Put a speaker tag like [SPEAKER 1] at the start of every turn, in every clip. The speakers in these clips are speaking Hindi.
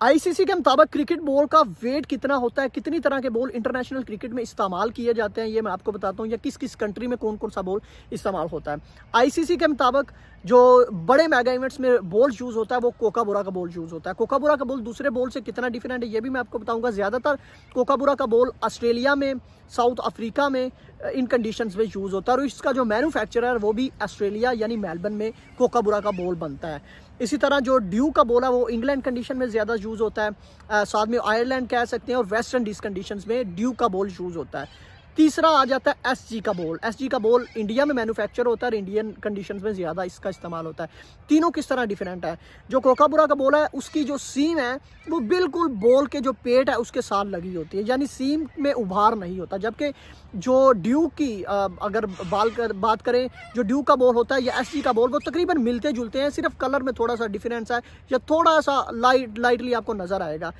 [SPEAKER 1] आईसीसी के मुताबिक क्रिकेट बॉल का वेट कितना होता है, कितनी तरह के बॉल इंटरनेशनल क्रिकेट में इस्तेमाल किए जाते हैं, ये मैं आपको बताता हूँ, या किस किस कंट्री में कौन कौन सा बॉल इस्तेमाल होता है। आईसीसी के मुताबिक जो बड़े मेगा इवेंट्स में बॉल यूज़ होता है वो कोकाबुरा का बॉल यूज़ होता है। कोकाबुरा का बॉल दूसरे बॉल से कितना डिफरेंट है ये भी मैं आपको बताऊंगा। ज़्यादातर कोकाबुरा का बॉल ऑस्ट्रेलिया में, साउथ अफ्रीका में इन कंडीशंस में यूज़ होता है, और इसका जो मैन्युफैक्चरर है वो भी ऑस्ट्रेलिया यानी मेलबर्न में कोकाबुरा का बॉल बनता है। इसी तरह जो ड्यूक का बॉल है वो इंग्लैंड कंडीशन में ज़्यादा यूज़ होता है, साथ में आयरलैंड कह सकते हैं, और वेस्ट इंडीज़ कंडीशंस में ड्यूक का बॉल यूज़ होता है। तीसरा आ जाता है एसजी का बॉल। एसजी का बॉल इंडिया में मैन्युफैक्चर होता है और इंडियन कंडीशंस में ज़्यादा इसका इस्तेमाल होता है। तीनों किस तरह डिफरेंट है। जो कोकाबुरा का बॉल है उसकी जो सीम है वो बिल्कुल बॉल के जो पेट है उसके साथ लगी होती है, यानी सीम में उभार नहीं होता। जबकि जो ड्यूक की अगर बात करें, जो ड्यूक का बॉल होता है या एसजी का बॉल, वो तकरीबन मिलते जुलते हैं, सिर्फ कलर में थोड़ा सा डिफरेंस है या थोड़ा सा लाइटली आपको नज़र आएगा।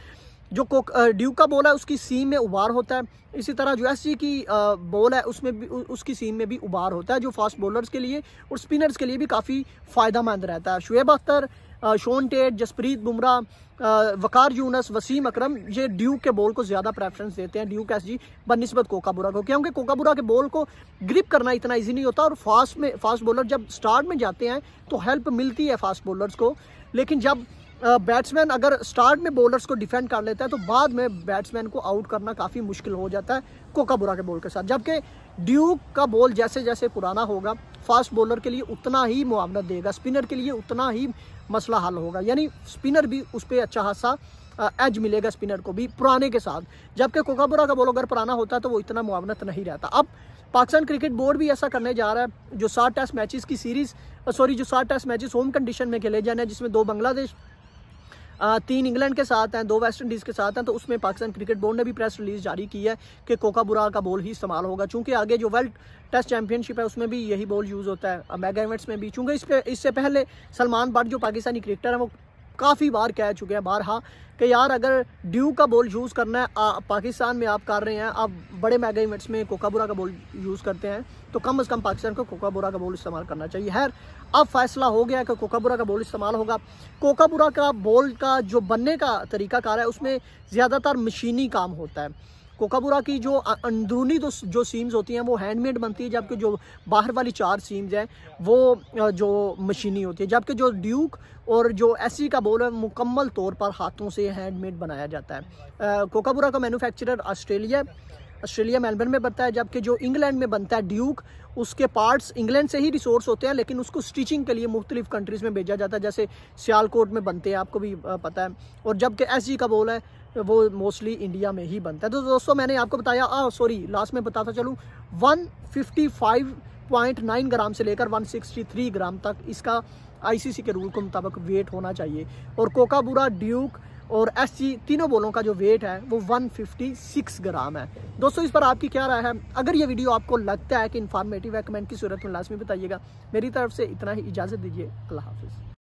[SPEAKER 1] जो ड्यूक का बॉल है उसकी सीम में उभार होता है। इसी तरह जो एसजी की बॉल है उसमें भी उसकी सीम में भी उभार होता है, जो फास्ट बॉलर्स के लिए और स्पिनर्स के लिए भी काफ़ी फ़ायदेमंद रहता है। शुएब अख्तर, शॉन टेट, जसप्रीत बुमराह, वकार यूनस, वसीम अकरम ये ड्यूक के बॉल को ज़्यादा प्रेफरेंस देते हैं, ड्यूक एसजी बनिस्बत कोकाबुरा को, क्योंकि कोकाबुरा के बॉल को ग्रिप करना इतना ईजी नहीं होता। और फास्ट बॉलर जब स्टार्ट में जाते हैं तो हेल्प मिलती है फास्ट बॉलर्स को, लेकिन जब बैट्समैन अगर स्टार्ट में बॉलर्स को डिफेंड कर लेता है तो बाद में बैट्समैन को आउट करना काफ़ी मुश्किल हो जाता है कोकाबुरा के बॉल के साथ। जबकि ड्यूक का बॉल जैसे जैसे पुराना होगा फास्ट बॉलर के लिए उतना ही मुआवनत देगा, स्पिनर के लिए उतना ही मसला हल होगा, यानी स्पिनर भी उस पर अच्छा खासा एज मिलेगा स्पिनर को भी पुराने के साथ। जबकि कोकाबुरा का बॉल अगर पुराना होता है तो वो इतना मुआवनत नहीं रहता। अब पाकिस्तान क्रिकेट बोर्ड भी ऐसा करने जा रहा है, जो 60 टेस्ट मैचेस की सीरीज़ जो 60 टेस्ट मैचेस होम कंडीशन में खेले जाने, जिसमें 2 बांग्लादेश, 3 इंग्लैंड के साथ हैं, 2 वेस्ट इंडीज़ के साथ हैं, तो उसमें पाकिस्तान क्रिकेट बोर्ड ने भी प्रेस रिलीज जारी की है कि कोकाबुरा का बॉल ही इस्तेमाल होगा। चूंकि आगे जो वर्ल्ड टेस्ट चैंपियनशिप है उसमें भी यही बॉल यूज़ होता है, मेगा इवेंट्स में भी। चूंकि इससे पहले सलमान बट जो पाकिस्तानी क्रिकेटर हैं वो काफ़ी बार कह चुके हैं बारहा कि यार अगर ड्यूक का बॉल यूज़ करना है पाकिस्तान में आप कर रहे हैं, आप बड़े मेगा इवेंट्स में कोकाबुरा का बॉल यूज़ करते हैं, तो कम से कम पाकिस्तान को कोकाबुरा का बॉल इस्तेमाल करना चाहिए। खैर अब फैसला हो गया कि कोकाबुरा का बॉल इस्तेमाल होगा। कोकाबुरा का बॉल का जो बनने का तरीकाकार है उसमें ज़्यादातर मशीनी काम होता है। कोकाबुरा की जो अंदरूनी जो सीम्स होती हैं वो हैंडमेड बनती है, जबकि जो बाहर वाली 4 सीम्स हैं वो जो मशीनी होती है। जबकि जो ड्यूक और जो एसजी का बॉल है मुकम्मल तौर पर हाथों से हैंडमेड बनाया जाता है। कोकाबुरा का मैन्युफैक्चरर ऑस्ट्रेलिया मेलबर्न में बनता है, जबकि जो इंग्लैंड में बनता है ड्यूक, उसके पार्ट्स इंग्लैंड से ही रिसोर्स होते हैं, लेकिन उसको स्टिचिंग के लिए मुख्तलिफ कंट्रीज़ में भेजा जाता है, जैसे सियालकोट में बनते हैं, आपको भी पता है। और जबकि एसजी का बॉल है वो मोस्टली इंडिया में ही बनता है। तो दोस्तों मैंने आपको बताया लास्ट में बताता चलूँ, 155.9 ग्राम से लेकर 163 ग्राम तक इसका आईसीसी के रूल के मुताबिक वेट होना चाहिए। और कोकाबुरा, ड्यूक और एसजी तीनों बॉलों का जो वेट है वो 156 ग्राम है। दोस्तों इस पर आपकी क्या राय है? अगर ये वीडियो आपको लगता है कि इन्फॉर्मेटिव है, कमेंट की सूरत में लाजमी बताइएगा। मेरी तरफ से इतना ही, इजाज़त दीजिए। अल्लाह हाफिज़।